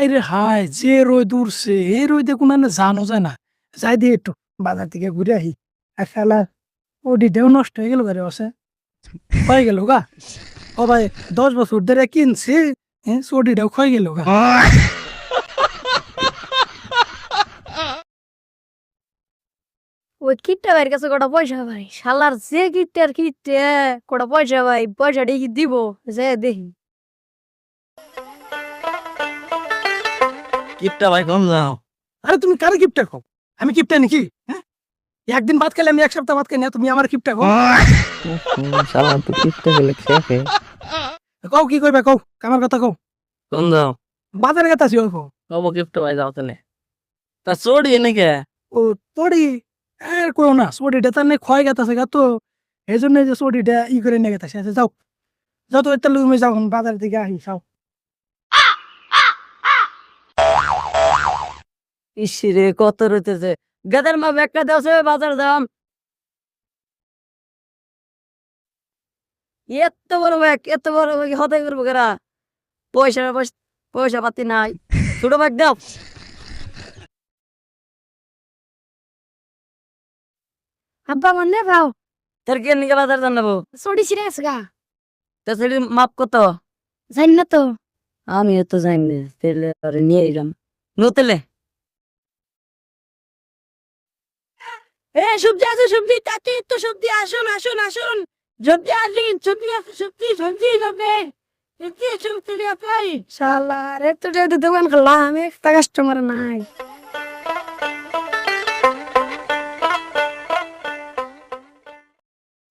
আরে হায় যে রোদ উঠছে এই রোদে কোনো জানো যায় না। যাই দিয়ে একটু বাজার থেকে ঘুরে আহি। আর শালা ওডিটাও নষ্ট হয়ে গেল ঘরে বসে হয়ে গেল গা। ও ভাই 10 বছর ধরে কিনছি হ্যাঁ ওডিটাও ক্ষয়ে গেল গা। ওই কিটটা ভাইয়ের কাছে কটা পয়সা ভাই শালার যে কিটটার কিটে কটা পয়সা ভাই পয়সাটা কি দিব যে দেখি কিপটা ভাই কম যাও। আরে তুমি কারে কিপটা খাও? আমি কিপটা নাকি? হ্যাঁ একদিন ভাত খেলে আমি এক সপ্তাহ ভাত খাই না, তুমি আমার কিপটা খাও? শালা তো কিপটা গেলে খেয়ে কও কি কইবা কও, আমার কথা কও। কম যাও। বাজারের কথা আছি কও। কব কিপটা ভাই যাও তাহলে। তা চড়ি নাকি? ও তোড়ি আর কইও না, সোডিটা তার নে ক্ষয় গেতাছে গা তো এই জন্য যে সোডিটা ই করে নিয়ে গেতাছে। আচ্ছা যাও যাও তো এটা তুমি যাও বাজার থেকে আহি যাও। ইসিরে কত রইতেছে গাদার মা একটা দেওছে বাজার দাম এত বড় ব্যাগ এত বড় ব্যাগ হতে করবো কেরা পয়সা পয়সা পাতি নাই ছোট ব্যাগ দাও আব্বা মানে ভাও তোর কে নিকে বাজার দাম নেবো সরি সিরিয়াস গা তো সেটি মাপ কত জানি না তো আমি তো জানি না তেলে আর নিয়ে এলাম নতেলে এ সবজি আছে সবজি তাতে তো সবজি আসুন আসুন আসুন সবজি আসুন সবজি সবজি সবজি সবজি সবজি ভাই শালার এত টাকা দোকান করলাম একটা কাস্টমার নাই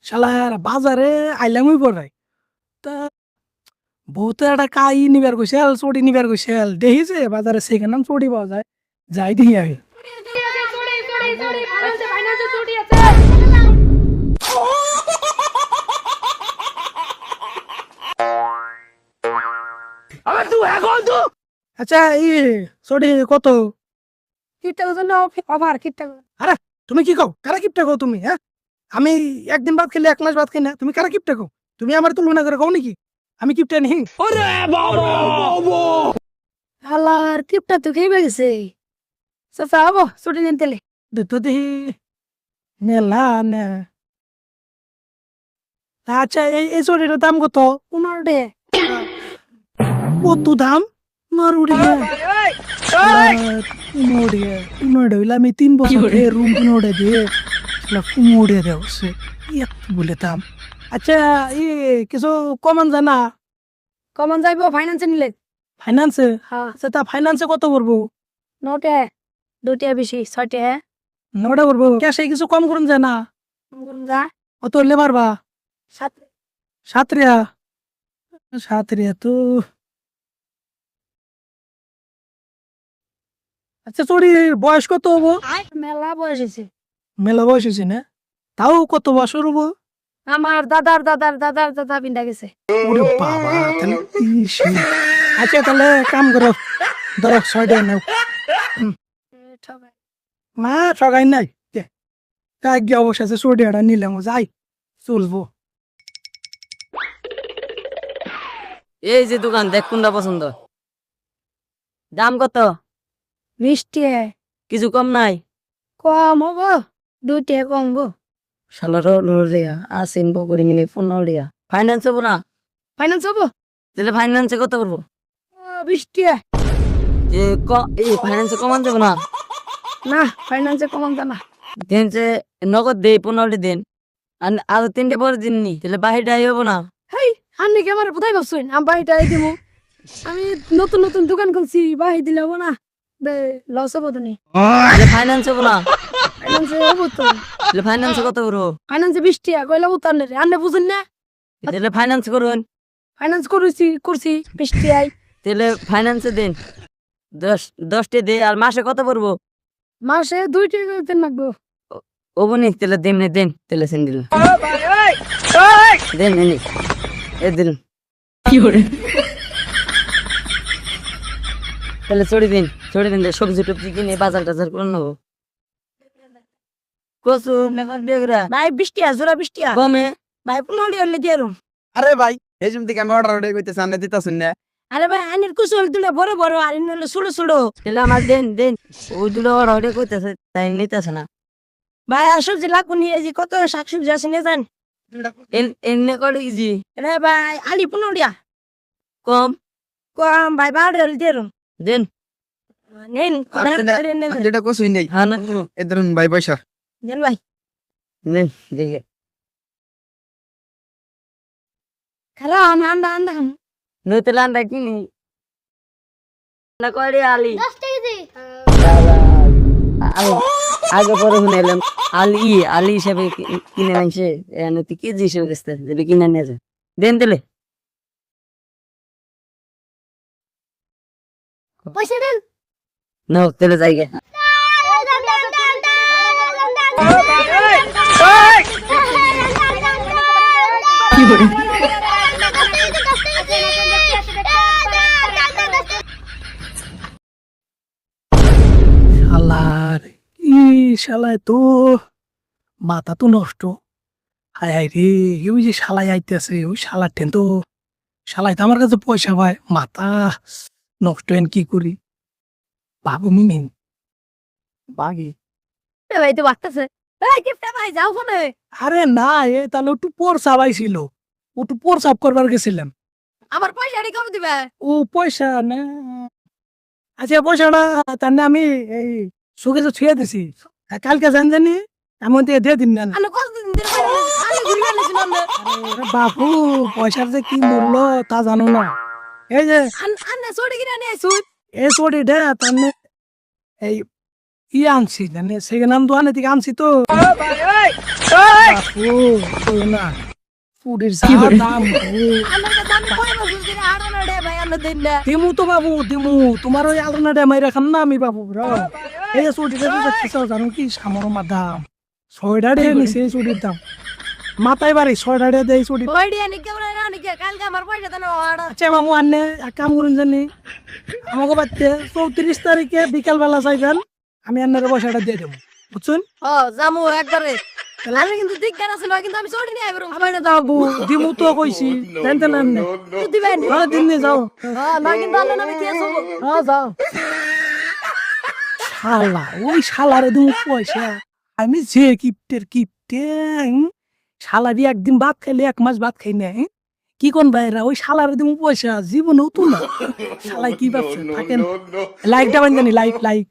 শালার বাজারে আইলাম ওই পড়াই তা বহুত একটা কাই নিবার কইছিল চড়ি নিবার কইছিল দেখিছে বাজারে সেখানে চড়ি পাওয়া যায় যাই দেখি আগে। আচ্ছা এই চড়ি কত? কিটটা জন্য অফার কিটটা আরে তুমি কি কও কারা কিপটা কও তুমি? হ্যাঁ আমি একদিন ভাত খেলে 1 মাস ভাত খাই না, তুমি কারা কিপটা কও? তুমি আমার তুলনা করে কও নাকি আমি কিপটা নেই? শালার কিটটা তো খেয়ে গেছে চাচা হবো ছুটি নিন তেলে তো দেখি নেলা নে। আচ্ছা এই চড়িটার দাম কত? 15 কত দাম? মারুড়িয়া কুমোড়িয়া কুমোড়ে হইলে আমি 3 বছর রুম কুমোড়ে দিয়ে কুমোড়ে দেওয়া এত বলে দাম। আচ্ছা কিছু কমান জানা? কমন যাইবো ফাইন্যান্সে নিলে ফাইন্যান্সে? হ্যাঁ আচ্ছা তা ফাইন্যান্সে কত করবো? 9 2 বেশি 6 নটা করবো ক্যাশে কিছু কম করুন যায় না? যা অত হলে পারবা? 7 সাতরিয়া সাতরিয়া তো আচ্ছা চড়ি বয়স কত হবো? মেলা বয়স হয়েছে মেলা বয়স হয়েছে না? তাও কত বছর হবো? আমার দাদার দাদার দাদার দাদা বিন্দা গেছে ওরে বাবা তাহলে আচ্ছা তাহলে কাম করো ধরো 6 টাকা নাও। না ঠগাই নাই গিয়ে অবশেষে 6 টাকাটা নিলাম যাই চলবো। এই যে দোকান দেখ কোনটা পছন্দ দাম কত 20 কিছু কম নাই কম হবো 2 কমবো শালার রিয়া আসেন বকরি মিলে 15 রিয়া ফাইন্যান্স হবো না? ফাইন্যান্স হবো তাহলে ফাইন্যান্সে কত করবো? 20 এই ফাইন্যান্সে কমান যাবো না? না ফাইন্যান্সে কমন জানা দিন যে নগদ দেই 15 দিন আর আরো 3টে পরে দিন নি তাহলে বাহিরটাই হবো না? হেই আপনি কি আমার কোথায় ভাবছেন আমি বাড়িটা দিব আমি নতুন নতুন দোকান খুলছি বাড়ি দিলে হবো না লস হবো তো নেই তাহলে ফাইন্যান্স হবো না? ফাইন্যান্সে হবো তো তাহলে ফাইন্যান্সে কত করবো? ফাইন্যান্সে 20 কইলে হবো তার আন্নে বুঝেন না তাহলে ফাইন্যান্স করুন। ফাইন্যান্স করছি 20 তাহলে ফাইন্যান্সে দিন 10টে দে আর মাসে কত পড়বো? মাসে 2 টাকা দিন লাগবো ওবনি তাহলে দেমনে দেন তাহলে সেন দিল দেন এনে এ দিন তাহলে ছড়ি দিন সবজি টবজি কিনে বাজার টাজার করে নেবো কচু মেঘার বেগরা ভাই 20 জোড়া 20 গমে ভাই 15 হলে দিয়ে আরে ভাই এই জন্য থেকে আমি অর্ডার করতেছি আনে দিতাছুন না আরে ভাই আইনের কুশল দুটো বড় বড় আর ইন হলো ছোট ছোট তাহলে আমার দেন দেন ওই দুটো ওরা ওটা কইতেছে তাই নিতেছে না ভাই আর সবজি লাগবো নিয়ে যে কত শাকসবজি আছে নিয়ে যান এমনি করে ইজি রে ভাই আলি 15 দিয়া কম কম ভাই 12 দিয়ে দেন নেন যেটা কসুই নেই হ্যাঁ না এ ধরুন ভাই পয়সা দেন ভাই নেন দেখে খালা আন্দা আন্দা নতুন আন্ডা কিনি না করে আলি 10 টাকা দি আগে পরে শুনাইলাম আলি আলি হিসাবে কিনে আনছে এনে তুই কেজি হিসেবে দিচ্ছে যদি কিনে নিয়ে যায় দেন দিলে পয়সা দেন না তাহলে জায়গা শালার ই শালায় তো মাথা তো নষ্ট হায় হায় রে ওই যে শালাই আইতেছে ওই শালার টেন তো শালাই তো আমার কাছে পয়সা পায় মাথা নষ্ট হেন কি করি বাবু মিমিন বাগি ভাই তো বাড়তেছে এই কিপটা ভাই যাও ফোনে আরে না এ তাহলে একটু পর চাবাইছিল একটু পর চাপ করবার গেছিলাম আমার পয়সাটি কম দিবে ও পয়সা না আচ্ছা পয়সাটা তার আমি এই সুখে তো ছুঁয়ে দিছি কালকে জানি এমন দিয়ে দিয়ে দিন না আলো কতদিন ধরে আলো ঘুরে গেছিল আমরা আরে বাপু পয়সার যে কি মূল্য তা জানো না এই যে আন্না চড়ে কিনে নিয়ে আইছুন এই চটি দে তার এই আনছি জানে সেকেন্ড হ্যান্ড দোকানে থেকে আনছি তো বাপু কই না ফুডের যা দাম আমার কাছে আমি কয় বছর ধরে আড়ানো রে ভাই আলো দেন না দিমু তো বাবু দিমু তোমার ওই আলনা ডে মাইরা খান না আমি বাবু এই যে চটিটা তো দেখতেছ জানো কি সামর দাম 6টা ডে নিছে এই চটির দাম মাথায় বাড়ি 6টা ডে দেয় চটি ওইডি আনি কেমন আনি কে কালকে আমার পয়সা দেন আড়া আচ্ছা মামু আনে এক কাম করুন জানি আমাকে বাচ্চা 34 তারিখে বিকাল বেলা চাইবেন আমি আন্নারে পয়সাটা দিয়ে দেবো বুঝছেন ও জামু একবারে আমি কিন্তু দিক গান আছে না কিন্তু আমি চড়ি নিয়ে আইবো আমার না বাবু দিমু তো কইছি জানতে না তুই দিবেন হ্যাঁ দিন নিয়ে যাও না কিন্তু আলো না আমি কি আসবো হ্যাঁ যাও শালা ওই শালারে দিমু পয়সা আমি যে কিপটে শালারি একদিন ভাত খাইলে 1 মাস ভাত খাই না কি কোন ভাইরা ওই শালারে দিমু পয়সা জীবনেও তো না শালাই কি ভাবছে থাকেন লাইকটা বান জানি লাইক